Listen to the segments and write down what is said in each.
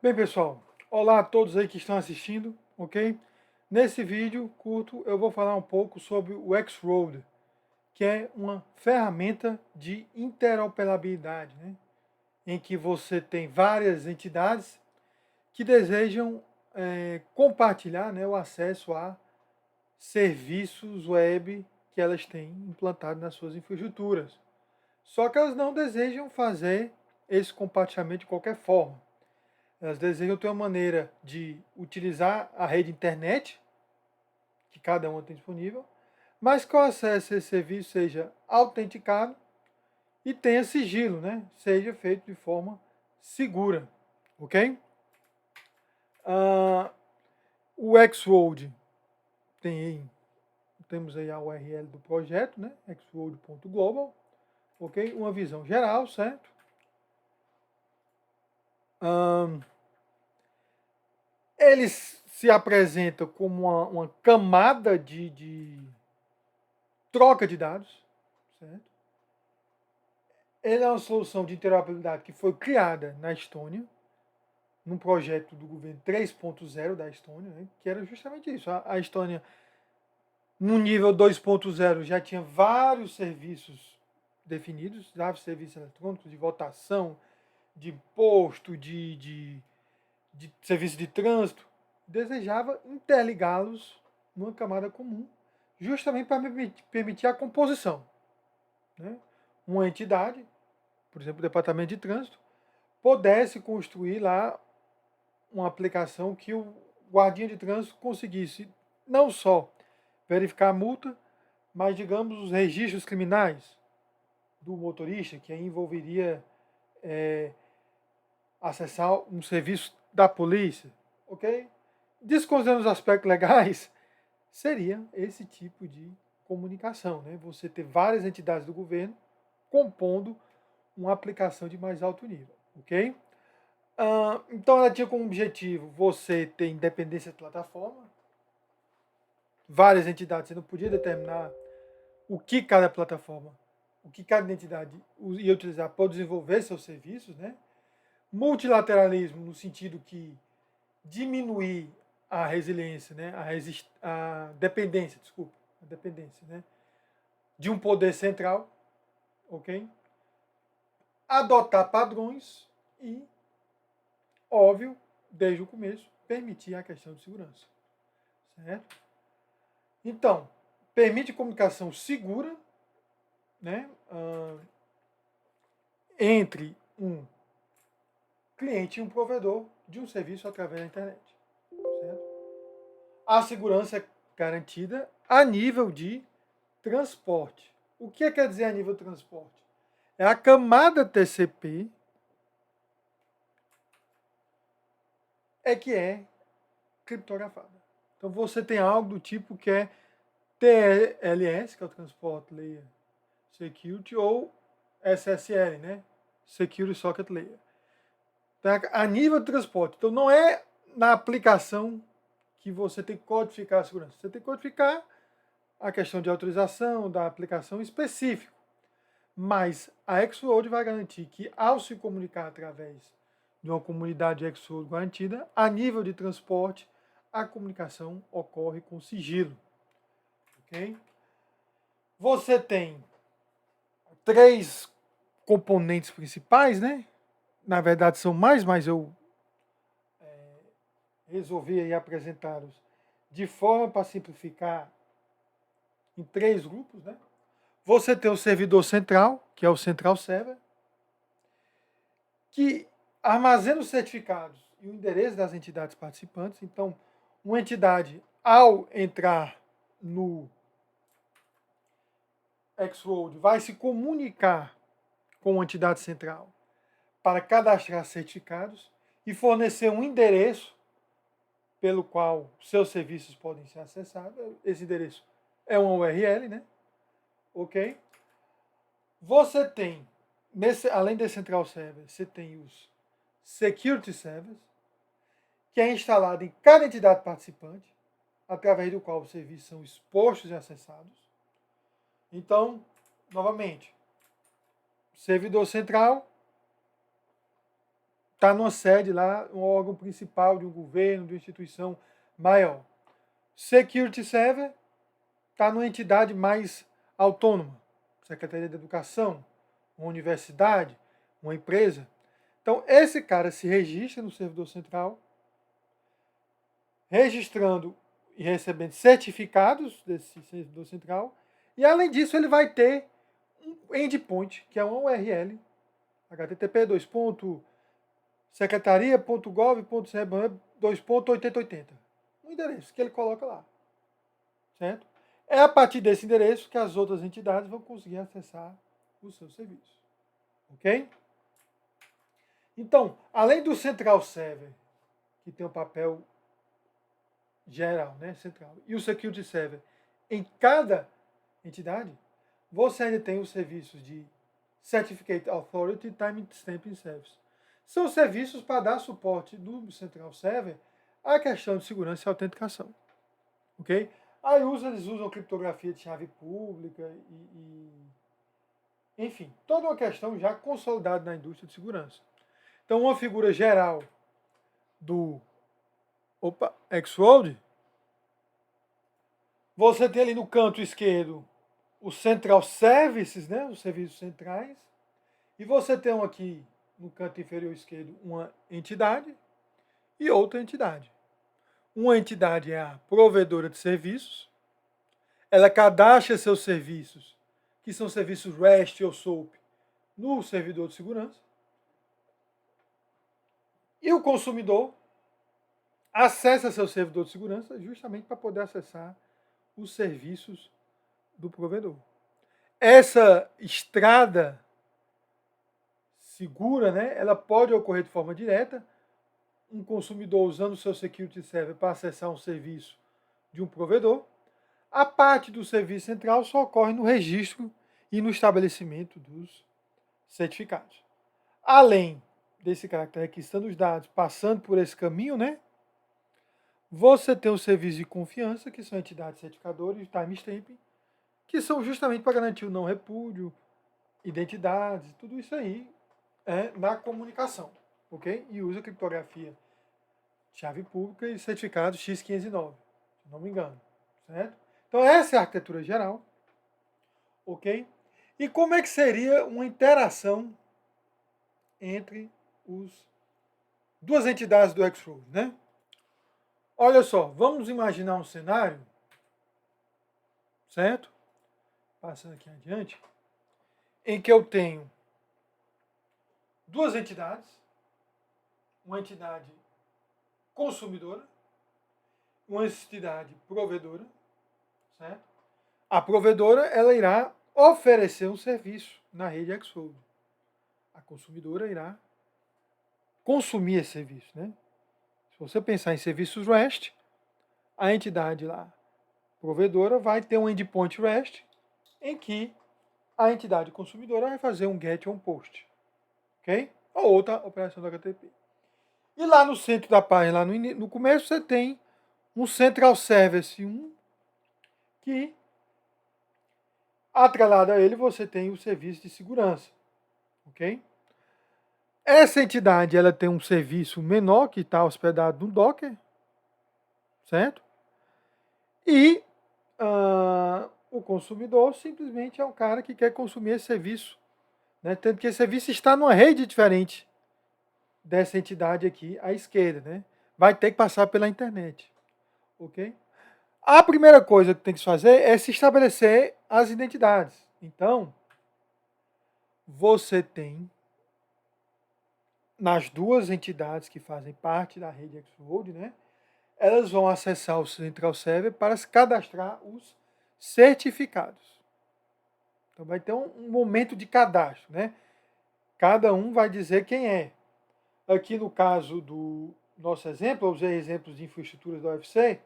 Bem, pessoal, olá a todos aí que estão assistindo, ok? Nesse vídeo curto eu vou falar um pouco sobre o X-Road, que é uma ferramenta de interoperabilidade, né? Em que você tem várias entidades que desejam compartilhar, né, o acesso a serviços web que elas têm implantado nas suas infraestruturas. Só que elas não desejam fazer esse compartilhamento de qualquer forma. Elas desejam ter uma maneira de utilizar a rede internet, que cada uma tem disponível, mas que o acesso a esse serviço seja autenticado e tenha sigilo, né? Seja feito de forma segura, ok? O Xworld temos aí a URL do projeto, né? xworld.global, ok? Uma visão geral, certo? Eles se apresentam como uma camada de troca de dados, certo? Ele é uma solução de interoperabilidade que foi criada na Estônia, num projeto do governo 3.0 da Estônia, né, que era justamente isso. A Estônia, no nível 2.0, já tinha vários serviços definidos, vários serviços eletrônicos de votação, de imposto, de serviço de trânsito. Desejava interligá-los numa camada comum, justamente para permitir a composição. Né? Uma entidade, por exemplo, o Departamento de Trânsito, pudesse construir lá uma aplicação que o guardinha de trânsito conseguisse não só verificar a multa, mas, digamos, os registros criminais do motorista, que aí envolveria acessar um serviço da polícia, ok? Desconsiderando os aspectos legais, seria esse tipo de comunicação, né? Você ter várias entidades do governo compondo uma aplicação de mais alto nível, ok? Então ela tinha como objetivo você ter independência de plataforma, várias entidades, você não podia determinar o que cada plataforma, o que cada entidade ia utilizar para desenvolver seus serviços, né? Multilateralismo no sentido que diminuir a resiliência, né? A dependência, desculpa, a dependência, né? De um poder central, ok? Adotar padrões e, óbvio, desde o começo, permitir a questão de segurança, certo? Então, permite comunicação segura, né, entre um cliente e um provedor de um serviço através da internet, certo? A segurança é garantida a nível de transporte. O que quer dizer a nível de transporte? É a camada TCP que é criptografada. Então você tem algo do tipo que é TLS, que é o Transport Layer Security, ou SSL, né? Security Socket Layer. Então, a nível de transporte. Então não é na aplicação que você tem que codificar a segurança. Você tem que codificar a questão de autorização da aplicação específica. Mas a Xworld vai garantir que, ao se comunicar através de uma comunidade Xworld garantida, a nível de transporte, a comunicação ocorre com sigilo. Okay? Você tem três componentes principais, né? Na verdade são mais, mas eu resolvi apresentá-los de forma para simplificar em três grupos, né? Você tem o servidor central, que é o Central Server, que armazena os certificados e o endereço das entidades participantes. Então, uma entidade, ao entrar no Xworld, vai se comunicar com a entidade central para cadastrar certificados e fornecer um endereço pelo qual seus serviços podem ser acessados. Esse endereço é uma URL, né? Ok? Você tem, além desse Central Server, você tem os Security Servers, que é instalado em cada entidade participante, através do qual os serviços são expostos e acessados. Então, novamente, servidor central, está numa sede lá, um órgão principal de um governo, de uma instituição maior. Security Server está numa entidade mais autônoma, Secretaria de Educação, uma universidade, uma empresa. Então, esse cara se registra no servidor central, registrando e recebendo certificados desse servidor central, e além disso ele vai ter um endpoint, que é uma URL, http://secretaria.gov.br/2.8080. Um endereço que ele coloca lá, certo? É a partir desse endereço que as outras entidades vão conseguir acessar o seu serviço, ok? Então, além do Central Server, que tem o papel geral, né, central, e o Security Server em cada entidade, você ainda tem os serviços de Certificate Authority e Time Stamping Service. São serviços para dar suporte do Central Server à questão de segurança e autenticação. Ok? Aí eles usam criptografia de chave pública enfim, toda uma questão já consolidada na indústria de segurança. Então, uma figura geral do X-Road, você tem ali no canto esquerdo o Central Services, né, os serviços centrais, e você tem aqui no canto inferior esquerdo uma entidade e outra entidade. Uma entidade é a provedora de serviços, ela cadastra seus serviços, que são serviços REST ou SOAP, no servidor de segurança. E o consumidor acessa seu servidor de segurança justamente para poder acessar os serviços do provedor. Essa estrada segura, né, ela pode ocorrer de forma direta, um consumidor usando o seu Security Server para acessar um serviço de um provedor. A parte do serviço central só ocorre no registro e no estabelecimento dos certificados. Além desse caractere requisitando os dados, passando por esse caminho, né, você tem os serviços de confiança, que são entidades certificadoras, timestamping, que são justamente para garantir o não repúdio, identidades, tudo isso aí na comunicação, ok? E usa criptografia, chave pública e certificado X509, se não me engano, certo? Então essa é a arquitetura geral, ok? E como é que seria uma interação entre duas entidades do X-Road, né? Olha só, vamos imaginar um cenário, certo? Passando aqui adiante, em que eu tenho duas entidades, uma entidade consumidora, uma entidade provedora, certo? A provedora, ela irá oferecer um serviço na rede X-Road. A consumidora irá consumir esse serviço, né? Se você pensar em serviços REST, a entidade lá, provedora, vai ter um endpoint REST em que a entidade consumidora vai fazer um GET ou um POST, ok? Ou outra operação do HTTP. E lá no centro da página, lá no começo, você tem um Central Service 1, que, atrelado a ele, você tem o serviço de segurança, ok? Essa entidade, ela tem um serviço menor, que está hospedado no Docker, certo? E o consumidor simplesmente é um cara que quer consumir esse serviço, né? Tanto que esse serviço está numa rede diferente dessa entidade aqui à esquerda, né? Vai ter que passar pela internet, ok? A primeira coisa que tem que se fazer é se estabelecer as identidades. Então, você tem nas duas entidades que fazem parte da rede X-Road, né? Elas vão acessar o Central Server para se cadastrar os certificados. Então vai ter um momento de cadastro, né? Cada um vai dizer quem é. Aqui no caso do nosso exemplo, eu usei exemplos de infraestruturas da UFC.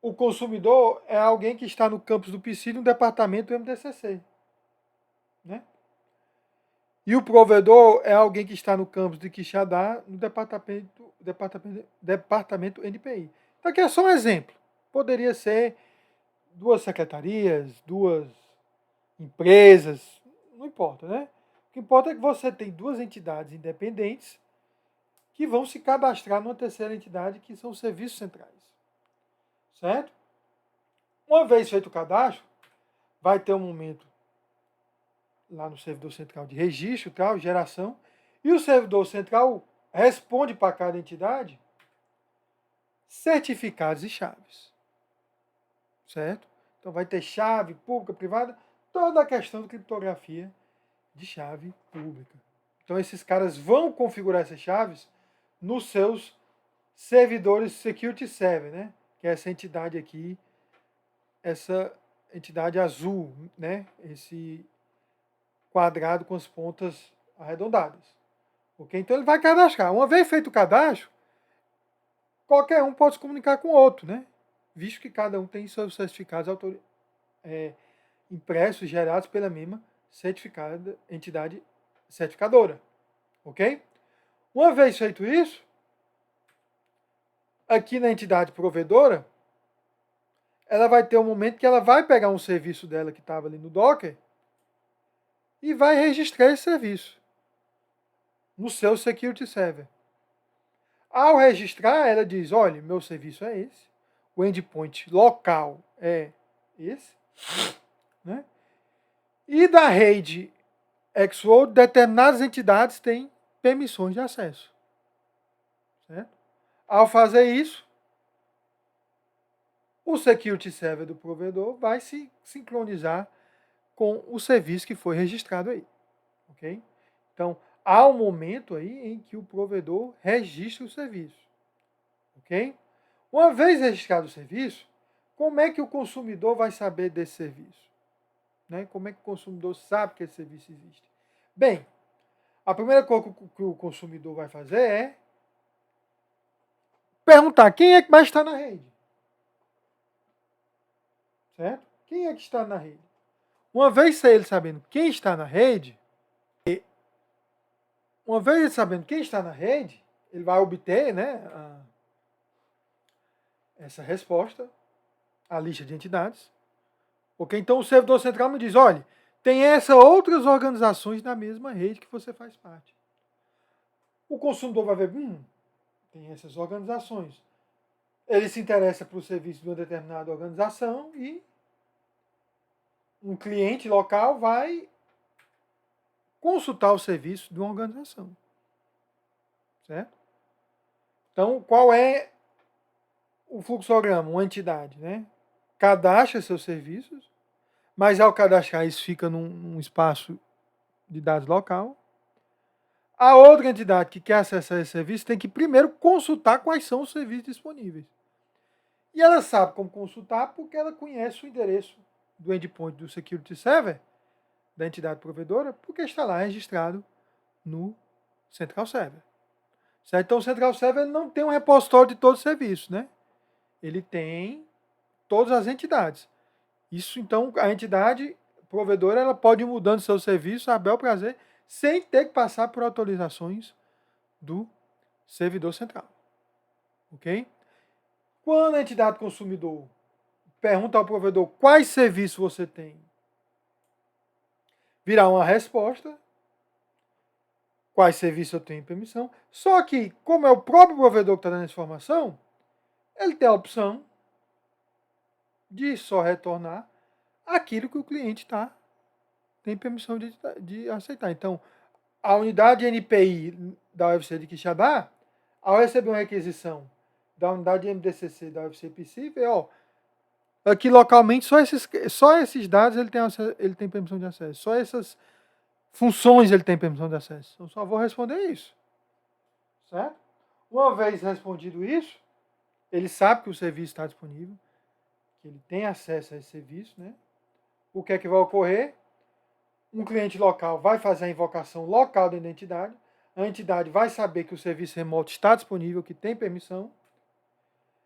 O consumidor é alguém que está no campus do PC no departamento do MDCC, né? E o provedor é alguém que está no campus de Quixadá no departamento NPI. Então aqui é só um exemplo. Poderia ser duas secretarias, duas empresas, não importa, né? O que importa é que você tem duas entidades independentes que vão se cadastrar numa terceira entidade, que são os serviços centrais. Certo? Uma vez feito o cadastro, vai ter um momento lá no servidor central de registro, tal, geração, e o servidor central responde para cada entidade certificados e chaves. Certo? Então vai ter chave pública, privada, toda a questão de criptografia de chave pública. Então esses caras vão configurar essas chaves nos seus servidores Security Server, né? Que é essa entidade aqui, essa entidade azul, né? Esse quadrado com as pontas arredondadas. Ok? Então ele vai cadastrar. Uma vez feito o cadastro, qualquer um pode se comunicar com o outro, né? Visto que cada um tem seus certificados impressos, gerados pela mesma entidade certificadora. Ok? Uma vez feito isso, aqui na entidade provedora, ela vai ter um momento que ela vai pegar um serviço dela que estava ali no Docker e vai registrar esse serviço no seu Security Server. Ao registrar, ela diz, olha, meu serviço é esse, o endpoint local é esse, né? E da rede Xworld, determinadas entidades têm permissões de acesso. Certo? Ao fazer isso, o Security Server do provedor vai se sincronizar com o serviço que foi registrado aí. Ok? Então, há um momento aí em que o provedor registra o serviço. Ok? Uma vez registrado o serviço, como é que o consumidor vai saber desse serviço? Né? Como é que o consumidor sabe que esse serviço existe? Bem, a primeira coisa que o consumidor vai fazer é perguntar quem é que mais está na rede. Certo? Quem é que está na rede? Uma vez ele sabendo quem está na rede, ele vai obter, né, essa resposta, a lista de entidades. Ok? Então o servidor central me diz, olha, tem essas outras organizações na mesma rede que você faz parte. O consumidor vai ver, tem essas organizações. Ele se interessa por serviço de uma determinada organização e um cliente local vai consultar o serviço de uma organização. Certo? Então, qual é o fluxograma? Uma entidade, né? Cadastra seus serviços, mas ao cadastrar isso fica num espaço de dados local. A outra entidade que quer acessar esse serviço tem que primeiro consultar quais são os serviços disponíveis. E ela sabe como consultar porque ela conhece o endereço do endpoint do Security Server, da entidade provedora, porque está lá registrado no Central Server. Certo? Então o Central Server não tem um repositório de todos os serviços, né? Ele tem todas as entidades. Isso, então, a entidade provedora ela pode ir mudando seu serviço a bel prazer, sem ter que passar por autorizações do servidor central. Ok? Quando a entidade consumidor pergunta ao provedor quais serviços você tem, virá uma resposta, quais serviços eu tenho em permissão. Só que, como é o próprio provedor que está dando essa informação, ele tem a opção de só retornar aquilo que o cliente tem permissão de aceitar. Então, a unidade NPI da UFC de Quixadá, ao receber uma requisição da unidade MDCC da UFC PC, aqui localmente só esses dados ele tem permissão de acesso, só essas funções ele tem permissão de acesso. Então, só vou responder isso. Certo? Uma vez respondido isso, ele sabe que o serviço está disponível, que ele tem acesso a esse serviço, né? O que é que vai ocorrer? Um cliente local vai fazer a invocação local da identidade, a entidade vai saber que o serviço remoto está disponível, que tem permissão,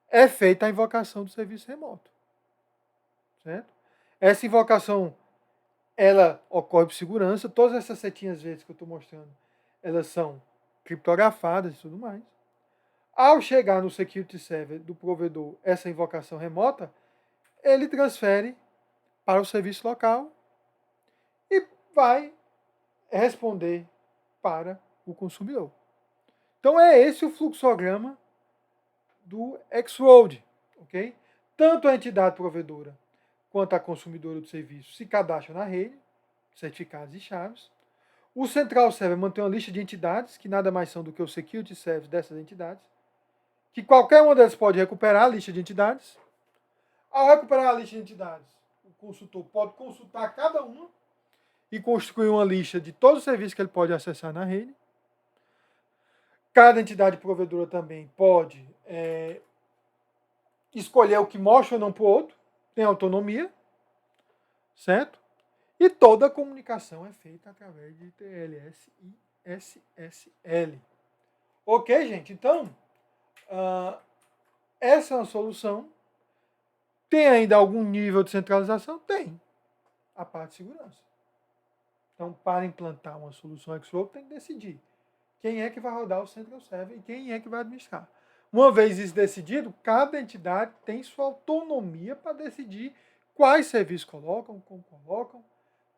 é feita a invocação do serviço remoto. Certo? Essa invocação, ela ocorre por segurança, todas essas setinhas verdes que eu estou mostrando, elas são criptografadas e tudo mais. Ao chegar no Security Server do provedor essa invocação remota, ele transfere para o serviço local e vai responder para o consumidor. Então é esse o fluxograma do X-Road, ok? Tanto a entidade provedora quanto a consumidora do serviço se cadastram na rede, certificados e chaves. O Central Server mantém uma lista de entidades, que nada mais são do que o Security Service dessas entidades, que qualquer uma delas pode recuperar a lista de entidades. Ao recuperar a lista de entidades, o consultor pode consultar cada uma e construir uma lista de todos os serviços que ele pode acessar na rede. Cada entidade provedora também pode escolher o que mostra ou não para o outro, tem autonomia, certo? E toda a comunicação é feita através de TLS e SSL. Ok, gente? Então, essa é uma solução. Tem ainda algum nível de centralização? Tem. A parte de segurança. Então, para implantar uma solução X-Road, tem que decidir quem é que vai rodar o Central Server e quem é que vai administrar. Uma vez isso decidido, cada entidade tem sua autonomia para decidir quais serviços colocam, como colocam.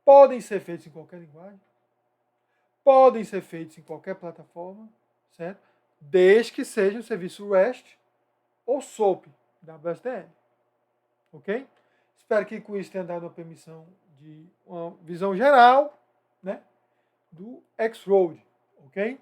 Podem ser feitos em qualquer linguagem. Podem ser feitos em qualquer plataforma, certo? Desde que seja um serviço REST ou SOAP, WSDL. Ok? Espero que com isso tenha dado uma permissão de uma visão geral, né, do X-Road. Ok?